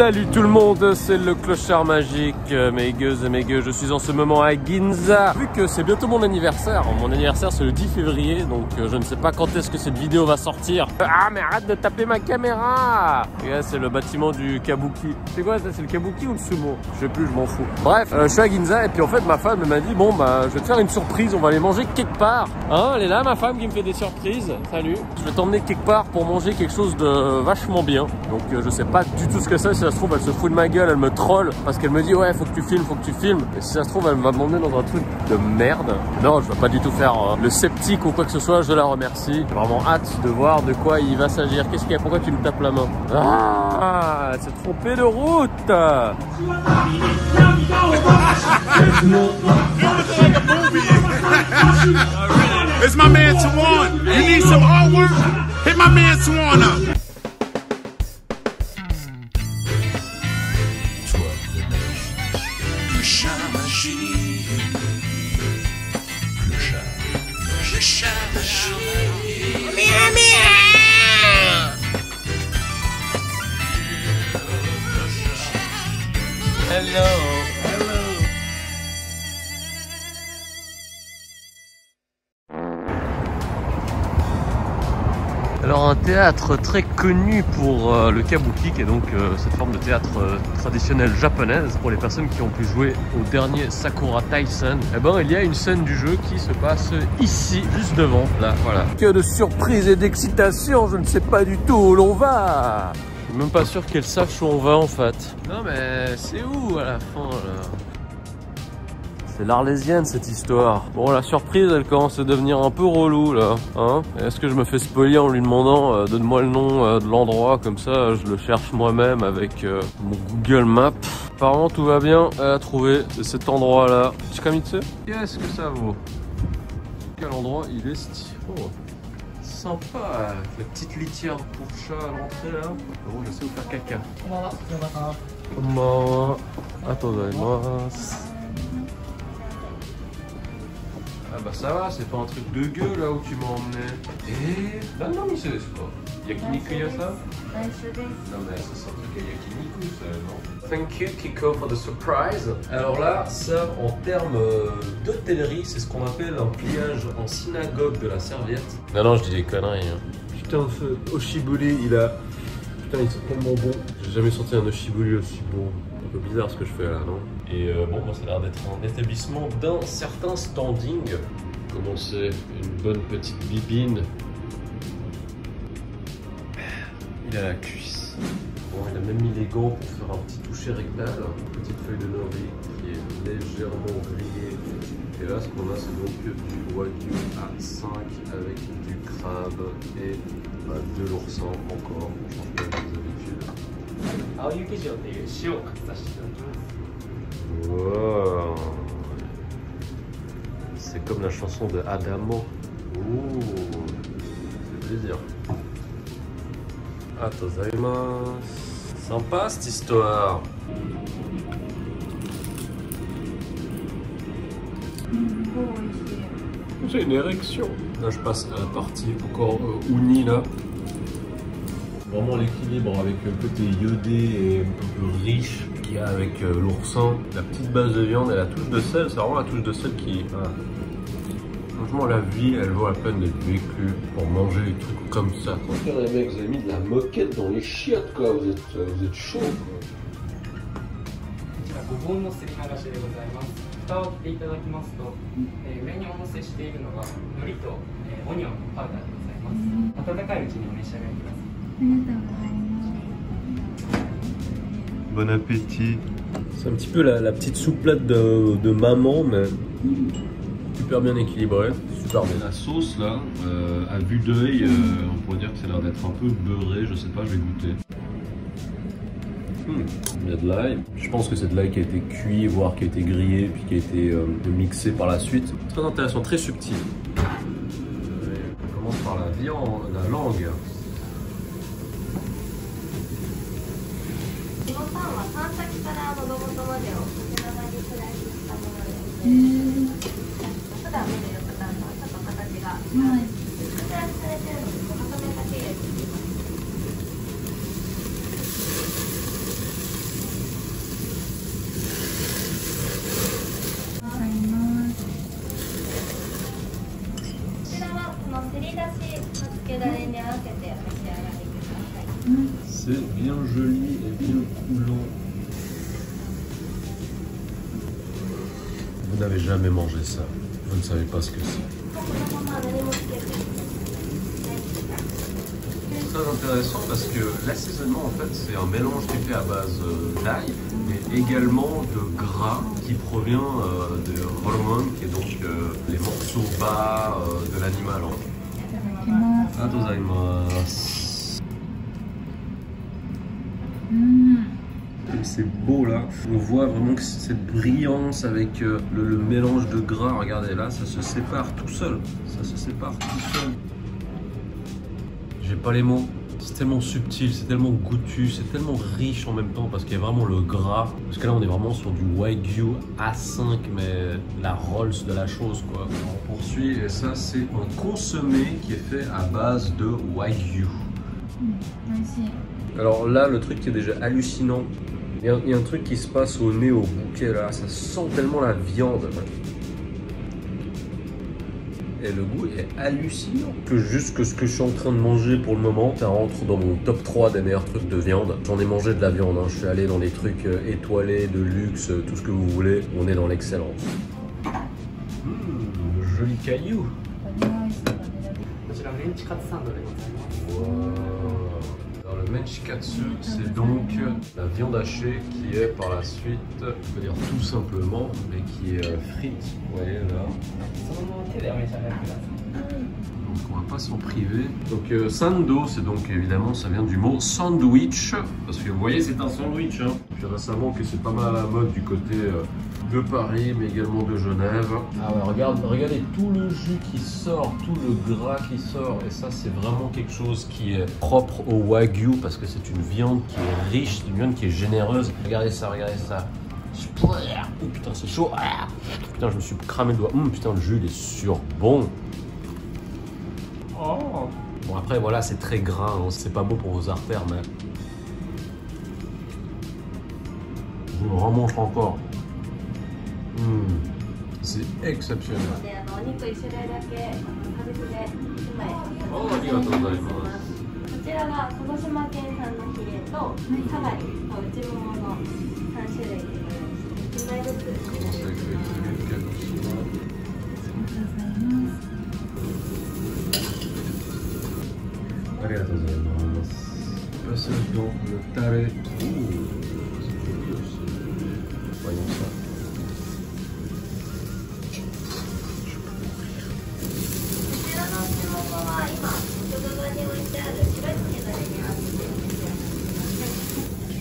Salut tout le monde, c'est le clochard magique, mes gueuses et mes gueux, je suis en ce moment à Ginza. Vu que c'est bientôt mon anniversaire c'est le 10 février, donc je ne sais pas quand est-ce que cette vidéo va sortir. Ah mais arrête de taper ma caméra. C'est le bâtiment du Kabuki. C'est quoi ça, c'est le Kabuki ou le sumo? Je sais plus, je m'en fous. Bref, je suis à Ginza et puis en fait ma femme m'a dit bon bah je vais te faire une surprise, on va aller manger quelque part. Hein, elle est là ma femme qui me fait des surprises, salut. Je vais t'emmener quelque part pour manger quelque chose de vachement bien. Donc je sais pas du tout ce que c'est, si ça se trouve elle se fout de ma gueule, elle me troll parce qu'elle me dit ouais faut que tu filmes, faut que tu filmes. Et si ça se trouve elle va m'emmener dans un truc de merde. Non, je vais pas du tout faire le sceptique ou quoi que ce soit, je la remercie. J'ai vraiment hâte de voir de quoi il va s'agir. Qu'est-ce qu'il y a? Pourquoi tu me tapes la main? Ah, elle s'est trompée de route. It's my man Tawana. You need some artwork? Hit my man Tawana up. Le chat magique. Le chat magique. Miam miam. Hello. Alors un théâtre très connu pour le kabuki, qui est donc cette forme de théâtre traditionnelle japonaise. Pour les personnes qui ont pu jouer au dernier Sakura Taisen, eh ben, il y a une scène du jeu qui se passe ici, juste devant, là, voilà. Que de surprise et d'excitation, je ne sais pas du tout où l'on va. Je suis même pas sûr qu'elle sache où on va en fait. Non mais c'est où à la fin là? C'est l'Arlésienne cette histoire. Bon, la surprise elle commence à devenir un peu relou là, hein. Est-ce que je me fais spoiler en lui demandant donne-moi le nom de l'endroit, comme ça je le cherche moi-même avec mon Google Maps. Apparemment tout va bien, elle a trouvé, c'est cet endroit là. Chikamitsu, qu'est-ce que ça vaut? Quel endroit il est stylé. Oh, sympa, la petite litière pour chat à l'entrée là. Bon, je sais où faire caca. Konbanwa. Atozaimasu. Ah bah ça va, c'est pas un truc de gueule là où tu m'as emmené. Et... Ah non mais c'est quoi? Yakiniku yasa? Non mais ça c'est un truc à yakiniku ça, non? Thank you Kiko for the surprise. Alors là, ça en termes d'hôtellerie, c'est ce qu'on appelle un pliage en synagogue de la serviette. Non non, je dis des conneries. Hein. Putain, ce Oshiburi il a... Putain, il est tellement bon. J'ai jamais senti un Oshiburi aussi bon. Un peu bizarre ce que je fais là, non? Et bon, moi ça a l'air d'être un établissement d'un certain standing. Comment c'est? Une bonne petite bibine. Il a la cuisse. Bon, il a même mis les gants pour faire un petit toucher rectal. Une petite feuille de nori qui est légèrement grillée. Et là, ce qu'on a, c'est donc du wagyu à 5 avec du crabe et de l'oursin encore. On change pas les habitudes. Wow. C'est comme la chanson de Adamo. Ouh, c'est plaisir. Atozaimasu. Sympa cette histoire. J'ai une érection. Là je passe à la partie encore uni là. Vraiment l'équilibre avec le côté iodé et un peu riche qu'il y a avec l'oursin. La petite base de viande et la touche de sel, c'est vraiment la touche de sel qui... Voilà. Franchement la vie elle vaut la peine d'être vécue pour manger des trucs comme ça. Quoi. Les mecs, vous avez mis de la moquette dans les chiottes quoi, vous êtes chaud quoi. ごぼうのすり流しでございます。蓋を切っていただきますと、上にお乗せしているのが海苔とオニオンのパウダーでございます。温かいうちにお召し上がりください。ありがとうございます。 Bon appétit. C'est un petit peu la petite souplade de maman, mais super bien équilibrée. Super bien. La sauce là, à vue d'œil, on pourrait dire que ça a l'air d'être un peu beurré, je sais pas, je vais goûter. Il y a de l'ail. Je pense que c'est de l'ail qui a été cuit, voire qui a été grillé, puis qui a été mixé par la suite. Très intéressant, très subtil. On commence par la viande, la langue. C'est bien joli et bien coulant. Vous n'avez jamais mangé ça. Vous ne savez pas ce que c'est. C'est très intéressant parce que l'assaisonnement, en fait, c'est un mélange qui est fait à base d'ail, mais également de gras qui provient de hormones, qui est donc les morceaux bas de l'animal. C'est beau là, on voit vraiment que cette brillance avec le mélange de gras. Regardez là, ça se sépare tout seul. Ça se sépare tout seul. J'ai pas les mots. C'est tellement subtil, c'est tellement goûtu, c'est tellement riche en même temps parce qu'il y a vraiment le gras. Parce que là on est vraiment sur du Wagyu A5, mais la Rolls de la chose quoi. On poursuit et ça c'est un consommé qui est fait à base de Wagyu. Alors là le truc qui est déjà hallucinant, il y a un truc qui se passe au nez, au bouquet là, ça sent tellement la viande. Et le goût est hallucinant. Que juste que ce que je suis en train de manger pour le moment, ça rentre dans mon top 3 des meilleurs trucs de viande. J'en ai mangé de la viande, hein. Je suis allé dans les trucs étoilés, de luxe, tout ce que vous voulez. On est dans l'excellence. Joli caillou. Alors le menchikatsu, c'est donc la viande hachée qui est par la suite, je peux dire tout simplement, mais qui est frite. Vous voyez là. Donc on va pas s'en priver. Donc sando, c'est donc évidemment, ça vient du mot sandwich, parce que vous voyez c'est un sandwich. Hein. Puis récemment que c'est pas mal à la mode du côté de Paris, mais également de Genève. Ah ouais, regardez tout le jus qui sort, tout le gras qui sort, et ça c'est vraiment quelque chose qui est propre au Wagyu, parce que c'est une viande qui est riche, une viande qui est généreuse. Regardez ça, regardez ça. Oh putain c'est chaud. Putain je me suis cramé le doigt. Putain le jus il est sur bon. Oh. Bon après voilà c'est très gras, hein. C'est pas beau pour vos artères mais je me remange encore. C'est exceptionnel. Oh, passage dans le taré. Voyons ça.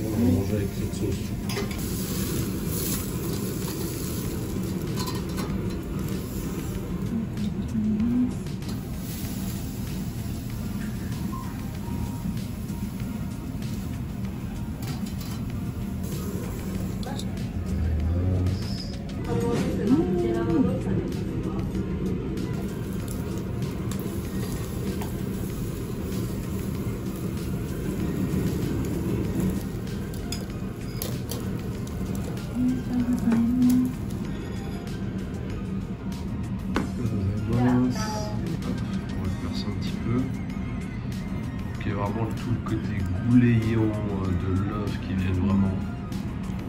On va manger avec cette sauce. Vraiment tout le côté gouléant de l'œuf qui vient vraiment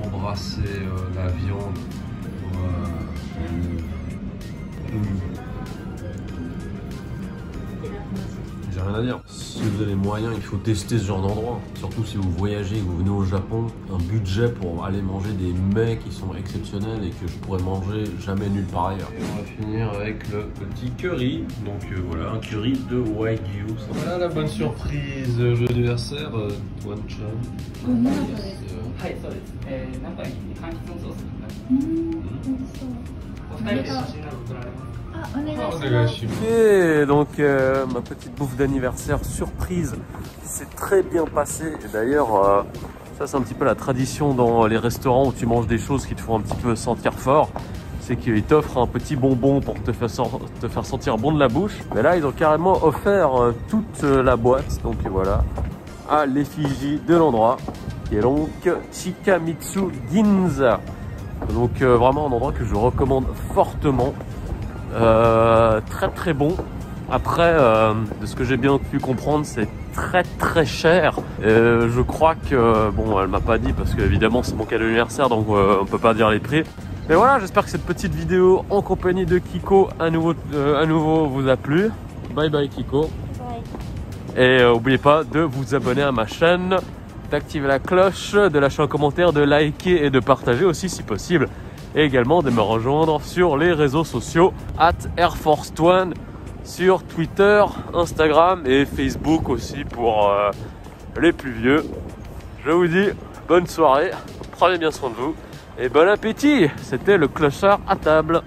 embrasser la viande. J'ai rien à dire. Si vous avez les moyens, il faut tester ce genre d'endroit. Surtout si vous voyagez et que vous venez au Japon, un budget pour aller manger des mets qui sont exceptionnels et que je pourrais manger jamais nulle part ailleurs. Et on va finir avec le petit curry. Donc voilà, un curry de Wagyu. Voilà la bonne surprise, jeu d'anniversaire, Wan-chan. Et donc ma petite bouffe d'anniversaire surprise s'est très bien passée. Et d'ailleurs ça c'est un petit peu la tradition dans les restaurants où tu manges des choses qui te font un petit peu sentir fort. C'est qu'ils t'offrent un petit bonbon pour te faire sentir bon de la bouche. Mais là ils ont carrément offert toute la boîte. Donc voilà, à l'effigie de l'endroit qui est donc Chikamitsu Ginza. Donc vraiment un endroit que je recommande fortement. Très très bon. Après, de ce que j'ai bien pu comprendre, c'est très cher. Je crois que, bon, elle m'a pas dit parce qu'évidemment c'est mon cadeau d'anniversaire, donc on peut pas dire les prix. Mais voilà, j'espère que cette petite vidéo en compagnie de Kiko à nouveau vous a plu. Bye bye Kiko. Bye. Et n'oubliez pas de vous abonner à ma chaîne, d'activer la cloche, de lâcher un commentaire, de liker et de partager aussi si possible. Et également de me rejoindre sur les réseaux sociaux @AirForce1 sur Twitter, Instagram et Facebook aussi pour les plus vieux. Je vous dis bonne soirée, prenez bien soin de vous et bon appétit. C'était le clochard à table.